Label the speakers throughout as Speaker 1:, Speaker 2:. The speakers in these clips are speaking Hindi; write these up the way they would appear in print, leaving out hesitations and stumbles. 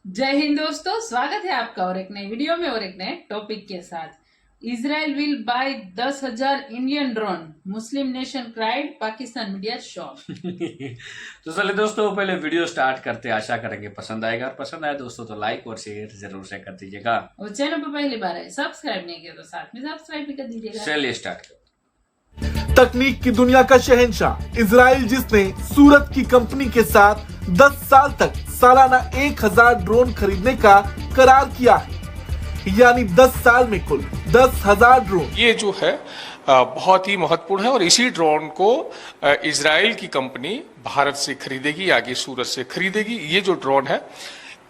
Speaker 1: जय हिंद दोस्तों, स्वागत है आपका और एक नए वीडियो में और एक नए टॉपिक के साथ। Israel will buy 10,000 Indian drone, Muslim nation cried, Pakistan media shock.
Speaker 2: तो चलिए दोस्तों, पहले वीडियो स्टार्ट करते हैं। आशा करेंगे पसंद आएगा, और पसंद आए दोस्तों तो लाइक और शेयर जरूर से कर दीजिएगा,
Speaker 1: और चैनल पर पहली बार है सब्सक्राइब नहीं किया तो साथ में सब्सक्राइब भी कर दीजिएगा।
Speaker 2: चलिए स्टार्ट करते।
Speaker 3: तकनीक की दुनिया का शहंशाह इजराइल, जिसने सूरत की कंपनी के साथ 10 साल तक सालाना 1,000 ड्रोन खरीदने का करार किया है, यानी 10 साल में कुल 10,000 ड्रोन।
Speaker 4: ये जो है बहुत ही महत्वपूर्ण है और इसी ड्रोन को इजराइल की कंपनी भारत से खरीदेगी, आगे सूरत से खरीदेगी। ये जो ड्रोन है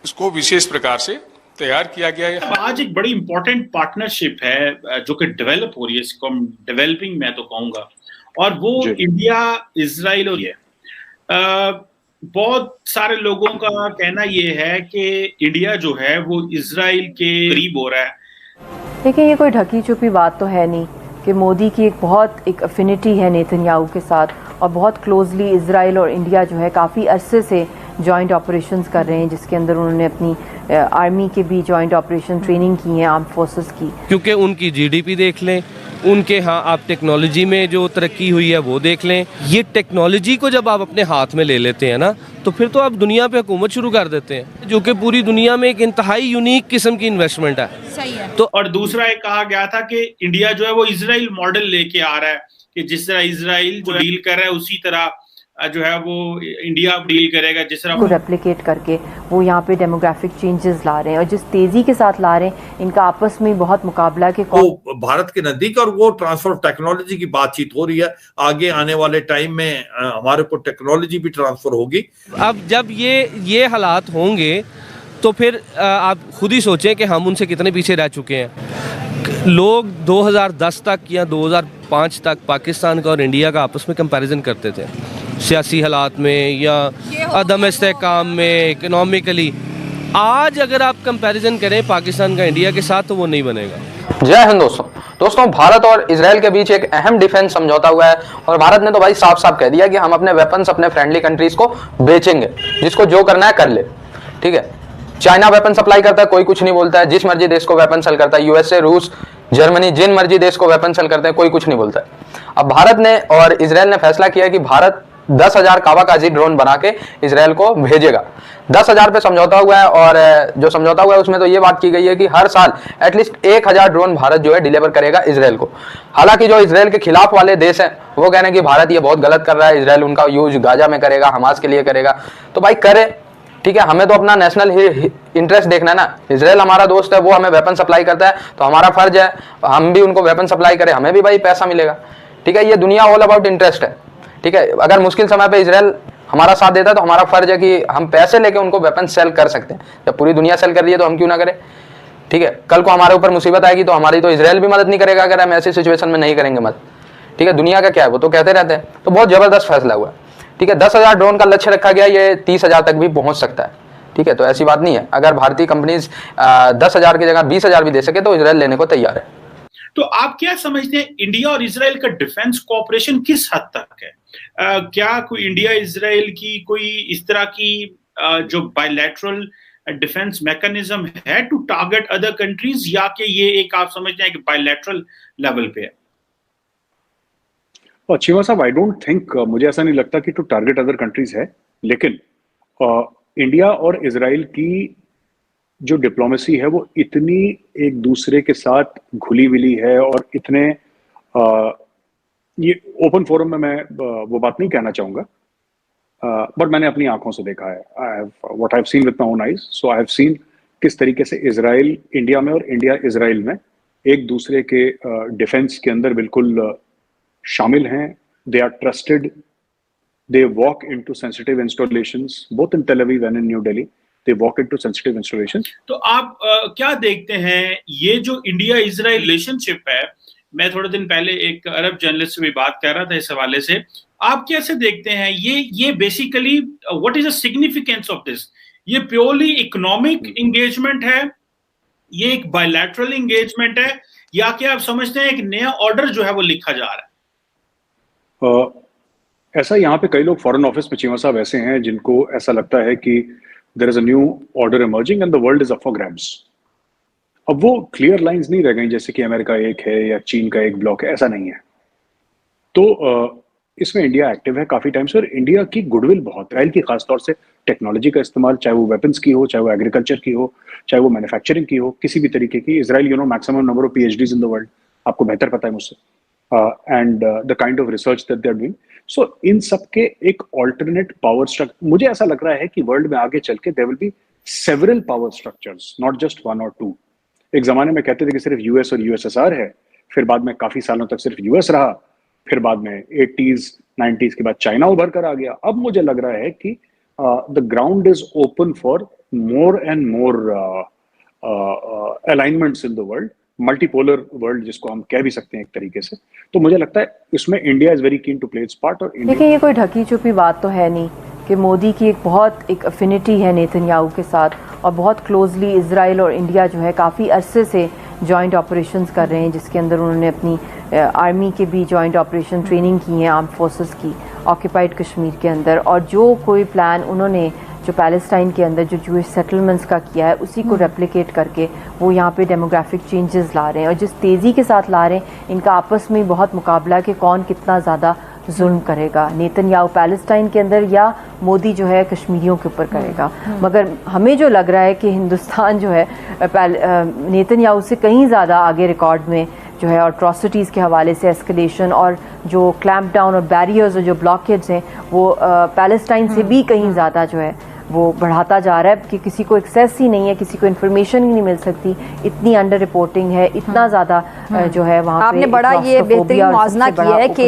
Speaker 4: इसको विशेष प्रकार से तैयार किया गया है।
Speaker 5: आज एक बड़ी इंपॉर्टेंट पार्टनरशिप है जो कि डेवलप हो रही है, इसको हम डेवलपिंग मैं तो कहूंगा, और वो इंडिया इजराइल और ये बहुत सारे लोगों का कहना ये है कि इंडिया जो है वो इजराइल के करीब हो रहा है।
Speaker 6: देखिए, ये कोई ढकी छुपी बात तो है नहीं कि मोदी की एक अफिनिटी है नेतन्याहू के साथ, और बहुत क्लोजली इजराइल और इंडिया जो है काफ़ी अरसे से जॉइंट ऑपरेशंस कर रहे हैं, जिसके अंदर उन्होंने अपनी आर्मी के भी जॉइंट ऑपरेशन ट्रेनिंग की है, आर्म फोर्सेस की।
Speaker 7: क्योंकि उनकी जीडीपी देख लें, उनके यहाँ आप टेक्नोलॉजी में जो तरक्की हुई है वो देख लें। ये टेक्नोलॉजी को जब आप अपने हाथ में ले लेते हैं ना, तो फिर तो आप दुनिया पे हुकूमत शुरू कर देते हैं, जो कि पूरी दुनिया में एक इंतहाई यूनिक किस्म की इन्वेस्टमेंट है।
Speaker 1: सही है।
Speaker 5: तो और दूसरा एक कहा गया था कि इंडिया जो है वो इजराइल मॉडल लेके आ रहा है कि जिस तरह इजराइल जो डील कर रहा है उसी तरह जो है वो इंडिया डील करेगा, जिस तरह
Speaker 6: को रेप्लिकेट करके वो यहाँ पे डेमोग्राफिक चेंजेस ला रहे हैं, और जिस तेजी के साथ ला रहे हैं, इनका आपस में बहुत मुकाबला के
Speaker 3: वो भारत के नजदीक, और वो ट्रांसफर ऑफ टेक्नोलॉजी की बातचीत हो रही है। आगे आने वाले टाइम में हमारे को टेक्नोलॉजी भी ट्रांसफर होगी।
Speaker 7: अब जब ये हालात होंगे तो फिर आप खुद ही सोचें कि हम उनसे कितने पीछे रह चुके हैं। लोग 2010 तक या 2005 तक पाकिस्तान का और इंडिया का आपस में कंपैरिजन करते थे, सियासी हालात में या अदम इस्तेहकाम में, इकोनॉमिकली। आज अगर आप कंपैरिजन करें पाकिस्तान का इंडिया के साथ, तो वो नहीं बनेगा।
Speaker 8: जय हिंद दोस्तों, भारत और इजराइल के बीच एक अहम डिफेंस समझौता हुआ है, और भारत ने तो भाई साफ साफ कह दिया कि हम अपने वेपन्स अपने फ्रेंडली कंट्रीज को बेचेंगे, जिसको जो करना है कर ले। ठीक है, चाइना वेपन सप्लाई करता है, कोई कुछ नहीं बोलता है। जिस मर्जी देश को वेपन सेल करता है, यूएसए, रूस, जर्मनी, जिन मर्जी देश को वेपन सेल करते हैं, कोई कुछ नहीं बोलता है। अब भारत ने और इजराइल ने फैसला किया कि भारत 10,000 कावाकाजी ड्रोन बना के इजराइल को भेजेगा। 10,000 पे समझौता हुआ है, और जो समझौता हुआ है उसमें तो ये बात की गई है कि हर साल एटलीस्ट 1,000 ड्रोन भारत जो है डिलीवर करेगा इजराइल को। हालांकि जो इजराइल के खिलाफ वाले देश हैं वो कह रहे हैं कि भारत ये बहुत गलत कर रहा है, इजराइल उनका यूज गाजा में करेगा, हमास के लिए करेगा। तो भाई करे, ठीक है, हमें तो अपना नेशनल इंटरेस्ट देखना है ना। इजराइल हमारा दोस्त है, वो हमें वेपन सप्लाई करता है, तो हमारा फर्ज है हम भी उनको वेपन सप्लाई करें, हमें भी भाई पैसा मिलेगा। ठीक है, ये दुनिया ऑल अबाउट इंटरेस्ट है। ठीक है, अगर मुश्किल समय पे इजराइल हमारा साथ देता है तो हमारा फर्ज है कि हम पैसे लेके उनको वेपन सेल कर सकते हैं। जब पूरी दुनिया सेल कर रही है तो हम क्यों ना करें। ठीक है, कल को हमारे ऊपर मुसीबत आएगी तो हमारी तो इजराइल भी मदद नहीं करेगा अगर हम ऐसी सिचुएशन में नहीं करेंगे मदद। ठीक है, दुनिया का क्या है वो तो कहते रहते हैं। तो बहुत जबरदस्त फैसला हुआ। ठीक है, 10,000 ड्रोन का लक्ष्य रखा गया, ये 30,000 तक भी पहुंच सकता है। ठीक है, तो ऐसी बात नहीं है, अगर भारतीय कंपनीज 10,000 की जगह 20,000 भी दे सके तो इजराइल लेने को तैयार है।
Speaker 5: तो आप क्या समझते हैं, इंडिया और इजराइल का डिफेंस कोऑपरेशन किस हद तक है? क्या कोई इंडिया इजराइल की कोई इस तरह की जो बायलैटरल डिफेंस मैकेनिज्म है टू टारगेट अदर कंट्रीज, या कि ये एक आप समझते हैं कि बायलैटरल लेवल पे है?
Speaker 9: चीमा साहब, आई डोंट थिंक, मुझे ऐसा नहीं लगता कि टू टारगेट अदर कंट्रीज है, लेकिन इंडिया और इजराइल की जो डिप्लोमेसी है वो इतनी एक दूसरे के साथ घुली मिली है, और इतने ये ओपन फोरम में मैं वो बात नहीं कहना चाहूंगा, बट मैंने अपनी आंखों से देखा है। What I have seen with my own eyes, so I have seen किस तरीके से इजराइल इंडिया में और इंडिया इजराइल में एक दूसरे के डिफेंस के अंदर बिल्कुल शामिल हैं। They are trusted, they walk into sensitive installations both in Tel Aviv and in New Delhi. They walk into sensitive installations.
Speaker 5: तो आप क्या देखते हैं ये जो इंडिया इजराइल रिलेशनशिप है? मैं थोड़े दिन पहले एक अरब जर्नलिस्ट से भी बात कर रहा था इस हवाले से। आप कैसे देखते हैं ये basically what is the significance of this? ये प्योरली इकोनॉमिक एंगेजमेंट है, ये एक बायलैटरल एंगेजमेंट है, या क्या आप समझते हैं एक नया ऑर्डर जो है वो लिखा जा रहा है?
Speaker 9: ऐसा यहाँ पे कई लोग फॉरेन ऑफिस में, चीमा साहब, ऐसे हैं जिनको ऐसा लगता है कि there is a new order emerging and the world is up for grabs. अब वो क्लियर लाइंस नहीं रह गई जैसे कि अमेरिका एक है या चीन का एक ब्लॉक है, ऐसा नहीं है। तो इसमें इंडिया एक्टिव है काफी टाइम से, और इंडिया की गुडविल बहुत है, की खासतौर से टेक्नोलॉजी का इस्तेमाल, चाहे वो वेपन्स की हो, चाहे वो एग्रीकल्चर की हो, चाहे वो मैन्युफैक्चरिंग की हो, किसी भी तरीके की। Israel maximum number of PhDs in the world, आपको बेहतर पता है मुझसे, and the kind of research that they are doing. So इन सब के एक ऑल्टरनेट पावर स्ट्रक्चर, मुझे ऐसा लग रहा है कि वर्ल्ड में आगे चल के there will be several power structures, not just 1 और 2। एक जमाने में कहते थे कि सिर्फ US और USSR है, फिर बाद में काफी सालों तक सिर्फ US रहा, फिर बाद में 80s 90s के बाद चाइना उभर कर आ गया। अब मुझे लग रहा है कि the ground is open for more and more alignments in the world, multipolar world जिसको हम कह भी सकते हैं एक तरीके से। तो मुझे लगता है इसमें India is very keen to play its part. और
Speaker 6: देखिए, ये कोई ढकी छुपी बात तो है नहीं कि मोदी की एक अफिनिटी है नेतन्याहू के साथ, और बहुत क्लोजली इजराइल और इंडिया जो है काफ़ी अरसे से जॉइंट ऑपरेशंस कर रहे हैं, जिसके अंदर उन्होंने अपनी आर्मी के भी जॉइंट ऑपरेशन ट्रेनिंग की है, आर्म फोर्सेस की, ऑक्यूपाइड कश्मीर के अंदर। और जो कोई प्लान उन्होंने जो पैलेस्टाइन के अंदर जो जूइश सेटलमेंट्स का किया है, उसी को रेप्लिकेट करके वो यहाँ पे डेमोग्राफिक चेंजेस ला रहे हैं, और जिस तेज़ी के साथ ला रहे हैं, इनका आपस में बहुत मुकाबला है कि कौन कितना ज़्यादा जुल्म करेगा, नेतन्याहू पैलेस्टाइन के अंदर या मोदी जो है कश्मीरियों के ऊपर करेगा। मगर हमें जो लग रहा है कि हिंदुस्तान जो है नेतन्याहू से कहीं ज़्यादा आगे रिकॉर्ड में जो है, अट्रॉसिटीज़ के हवाले से एस्केलेशन और जो क्लैम्प डाउन और बैरियर्स और जो ब्लॉकेज हैं वो पैलेस्टाइन से भी कहीं ज़्यादा जो है वो बढ़ाता जा रहा है, कि किसी को एक्सेस ही नहीं है, किसी को इन्फॉर्मेशन ही नहीं मिल सकती, इतनी अंडर रिपोर्टिंग है, इतना ज़्यादा जो है वहाँ पे।
Speaker 10: आपने बड़ा ये बेहतरीन मुआवजा किया है कि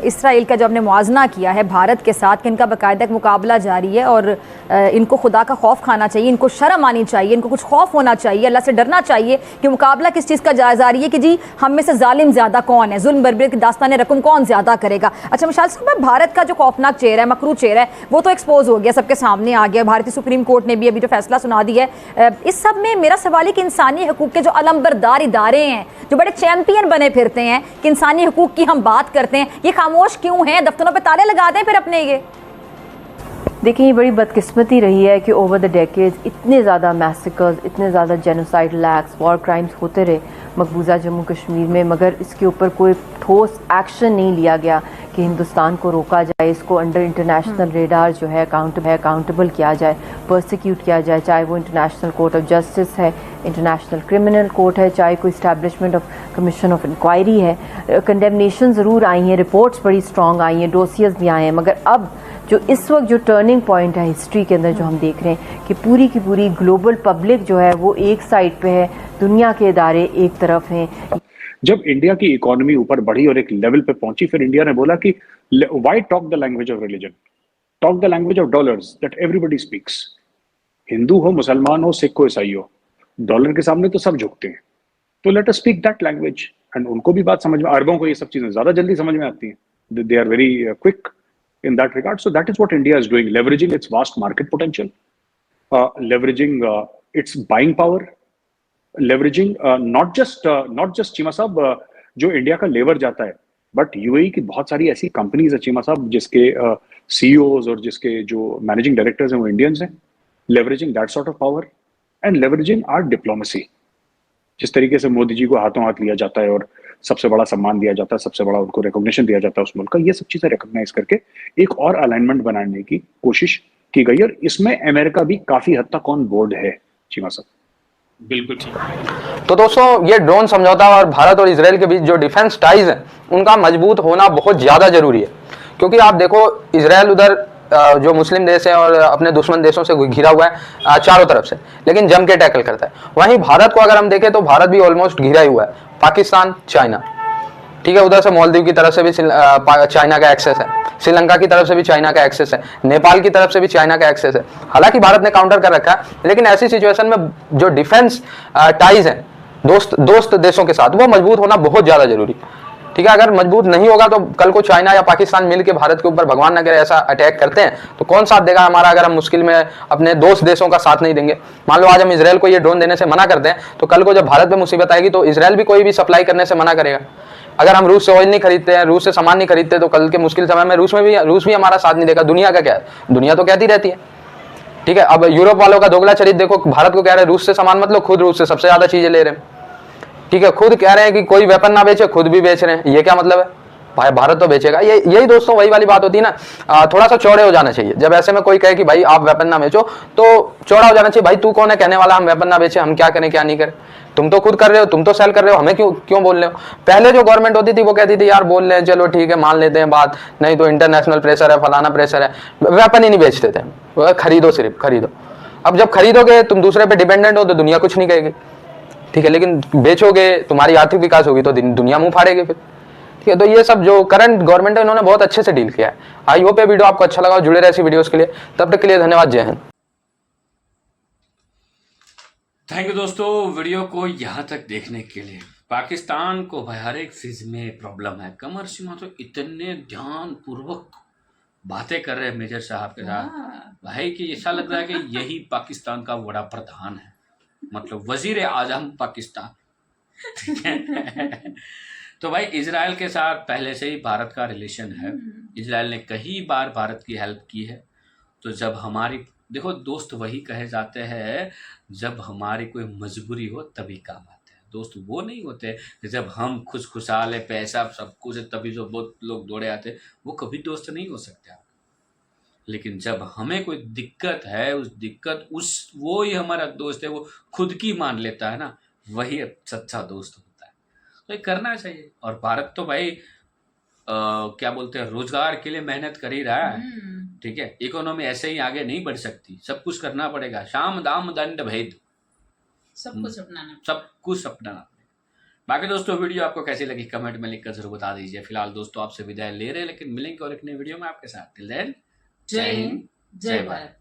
Speaker 10: इसराइल का जो आपने मुआवजा किया है भारत के साथ, कि इनका बाकायदा एक मुकाबला जारी है, और इनको खुदा का खौफ खाना चाहिए, इनको शर्म आनी चाहिए, इनको कुछ खौफ होना चाहिए, अल्लाह से डरना चाहिए कि मुकाबला किस चीज़ का जारी है, कि जी हम में से जालिम ज़्यादा कौन है, जुल्म बर्बरी की दास्तान रकम कौन ज़्यादा करेगा। अच्छा मशाल साहब, भारत का जो खौफनाक चेहरा है, मकरू चेहरा है, वो तो एक्सपोज हो गया, सबके सामने आ गया। भारतीय सुप्रीम कोर्ट ने भी अभी जो फैसला सुना दिया है। इस सब में मेरा सवाल है कि इंसानी हकूक के जो अलंबरदार इदारे हैं, जो बड़े चैंपियन बने फिरते हैं कि इंसानी हकूक की हम बात करते हैं, ये खामोश क्यों हैं? दफ्तरों पे ताले लगा दें फिर अपने। ये
Speaker 6: देखिए, ये बड़ी बदकिस्मती रही है कि ओवर द डेकेड्स इतने ज़्यादा मैसेकर्स, इतने ज़्यादा जेनोसाइडल एक्ट्स, वॉर क्राइम्स होते रहे मकबूजा जम्मू कश्मीर में, मगर इसके ऊपर कोई ठोस एक्शन नहीं लिया गया कि हिंदुस्तान को रोका जाए, इसको अंडर इंटरनेशनल रेडार जो है अकाउंटेबल किया जाए, पर्सिक्यूट किया जाए, चाहे वो इंटरनेशनल कोर्ट ऑफ जस्टिस है, इंटरनेशनल क्रिमिनल कोर्ट है, चाहे कोई establishment of commission of inquiry है। कंडेमनेशन ज़रूर आई हैं, रिपोर्ट्स बड़ी स्ट्रॉन्ग आई हैं, डोसियर्स भी आए हैं, मगर अब जो इस वक्त जो टर्निंग पॉइंट है हिस्ट्री के अंदर, जो हम देख रहे हैं कि पूरी की पूरी ग्लोबल पब्लिक जो है वो एक साइड पे है, दुनिया के इदारे एक तरफ हैं।
Speaker 9: जब इंडिया की इकोनॉमी ऊपर बढ़ी और एक लेवल पे पहुंची, फिर इंडिया ने बोला कि why talk the language of religion, talk the language of dollars that everybody speaks. Hindu हो, मुसलमान हो, सिख हो, ईसाई हो, डॉलर के सामने तो सब झुकते हैं, तो let us speak that language. And उनको भी बात समझ में, अरबों को ये सब चीजें ज्यादा जल्दी समझ में आती हैं, they are very quick in that regard. So that is what India is doing, leveraging its vast market potential, leveraging its buying power, leveraging not just Cheema साहब जो इंडिया का लेबर जाता है, बट UAE की बहुत सारी ऐसी कंपनीज है चीमा साहब जिसके CEOs और जिसके जो मैनेजिंग डायरेक्टर्स हैं वो इंडियंस हैं। leveraging that sort of power and leveraging our diplomacy, जिस तरीके से मोदी जी को हाथों हाथ लिया जाता है और सबसे बड़ा सम्मान दिया जाता है, सबसे बड़ा उनको रिकॉग्निशन दिया जाता है उस मुल्क का, ये सब चीजें रिकॉग्नाइज करके एक और अलाइनमेंट बनाने की कोशिश की गई, और इसमें अमेरिका भी काफी हद तक ऑन बोर्ड है चीमा साहब।
Speaker 5: बिल्कुल ठीक।
Speaker 8: तो दोस्तों, ये ड्रोन समझौता और भारत और इजराइल के बीच जो डिफेंस टाइज हैं उनका मजबूत होना बहुत ज्यादा जरूरी है, क्योंकि आप देखो इजराइल उधर जो मुस्लिम देश है और अपने दुश्मन देशों से घिरा हुआ है चारों तरफ से, लेकिन जम के टैकल करता है। वहीं भारत को अगर हम देखें तो भारत भी ऑलमोस्ट घिरा ही हुआ है, पाकिस्तान, चाइना, ठीक है, उधर से मालदीव की तरफ से भी चाइना का एक्सेस है, श्रीलंका की तरफ से भी चाइना का एक्सेस है, नेपाल की तरफ से भी चाइना का एक्सेस है। हालांकि भारत ने काउंटर कर रखा है, लेकिन ऐसी सिचुएशन में जो डिफेंस टाइज है दोस्त देशों के साथ, वो मजबूत होना बहुत ज्यादा जरूरी, ठीक है। अगर मजबूत नहीं होगा तो कल को चाइना या पाकिस्तान मिलकर भारत के ऊपर भगवान न करे ऐसा अटैक करते हैं तो कौन साथ देगा हमारा, अगर हम मुश्किल में अपने दोस्त देशों का साथ नहीं देंगे। मान लो आज हम इजराइल को ये ड्रोन देने से मना करते हैं, तो कल को जब भारत पे मुसीबत आएगी तो इजराइल भी कोई भी सप्लाई करने से मना करेगा। अगर हम रूस से ऑयल नहीं खरीदते हैं, रूस से सामान नहीं खरीदते, तो कल के मुश्किल समय में रूस भी हमारा साथ नहीं देगा। दुनिया का क्या है, दुनिया तो कहती रहती है, ठीक है, अब यूरोप वालों का दोगला चरित्र देखो, भारत को कह रहे हैं रूस से सामान मत लो, खुद रूस से सबसे ज्यादा चीजें ले रहे हैं। ठीक है, खुद कह रहे हैं कि कोई वेपन ना बेचे, खुद भी बेच रहे हैं। ये क्या मतलब है भाई? भारत तो बेचेगा। यही दोस्तों वही वाली बात होती है ना, थोड़ा सा चौड़े हो जाना चाहिए। जब ऐसे में कोई कहे कि भाई आप वेपन ना बेचो, तो चौड़ा हो जाना चाहिए। भाई तू कौन है कहने वाला हम वेपन ना बेचे, हम क्या करें क्या नहीं करें? तुम तो खुद कर रहे हो, तुम तो सेल कर रहे हो, हमें क्यों बोल रहे हो? पहले जो गवर्नमेंट होती थी वो कहती थी यार बोल रहे हैं चलो ठीक है मान लेते हैं बात, नहीं तो इंटरनेशनल प्रेशर है, फलाना प्रेशर है, वेपन ही नहीं बेचते थे, खरीदो सिर्फ खरीदो। अब जब खरीदोगे तुम दूसरे पे डिपेंडेंट हो तो दुनिया कुछ नहीं कहेगी, ठीक है, लेकिन बेचोगे तुम्हारी आर्थिक विकास होगी तो दुनिया मुंह फाड़ेगी फिर। ठीक है, तो ये सब जो करंट गवर्नमेंट है इन्होंने बहुत अच्छे से डील किया है। आई होप ये वीडियो आपको अच्छा लगा, जुड़े रहे ऐसी वीडियोस के लिए। तब तक के लिए धन्यवाद, जय हिंद।
Speaker 2: थैंक यू दोस्तों वीडियो को यहाँ तक देखने के लिए। पाकिस्तान को भाई हर एक चीज में प्रॉब्लम है। कमर सिंह तो इतने ध्यान पूर्वक बातें कर रहे हैं मेजर साहब के साथ भाई कि ऐसा लग रहा है कि यही पाकिस्तान का बड़ा प्रधान है, मतलब वजीर आजम पाकिस्तान। ठीक है तो भाई इजराइल के साथ पहले से ही भारत का रिलेशन है। इजराइल ने कई बार भारत की हेल्प की है। तो जब हमारी देखो दोस्त वही कहे जाते हैं जब हमारी कोई मजबूरी हो तभी काम आते हैं। दोस्त वो नहीं होते जब हम खुशहाल है, पैसा सब कुछ है तभी जो बहुत लोग दौड़े आते हैं, वो कभी दोस्त नहीं हो सकते आप। लेकिन जब हमें कोई दिक्कत है, उस वो ही हमारा दोस्त है, वो खुद की मान लेता है ना, वही सच्चा दोस्त होता है। तो ये करना चाहिए। और भारत तो भाई क्या बोलते हैं रोजगार के लिए मेहनत कर ही रहा है। ठीक है, इकोनॉमी ऐसे ही आगे नहीं बढ़ सकती, सब कुछ करना पड़ेगा, शाम दाम दंड भेद
Speaker 1: सब कुछ अपनाना
Speaker 2: पड़ेगा। बाकी दोस्तों वीडियो आपको कैसी लगी कमेंट में लिखकर जरूर बता दीजिए। फिलहाल दोस्तों आपसे विदाई ले रहे हैं, लेकिन मिलेंगे और एक नई वीडियो में आपके साथ। टिल देन जय हिंद जय भारत।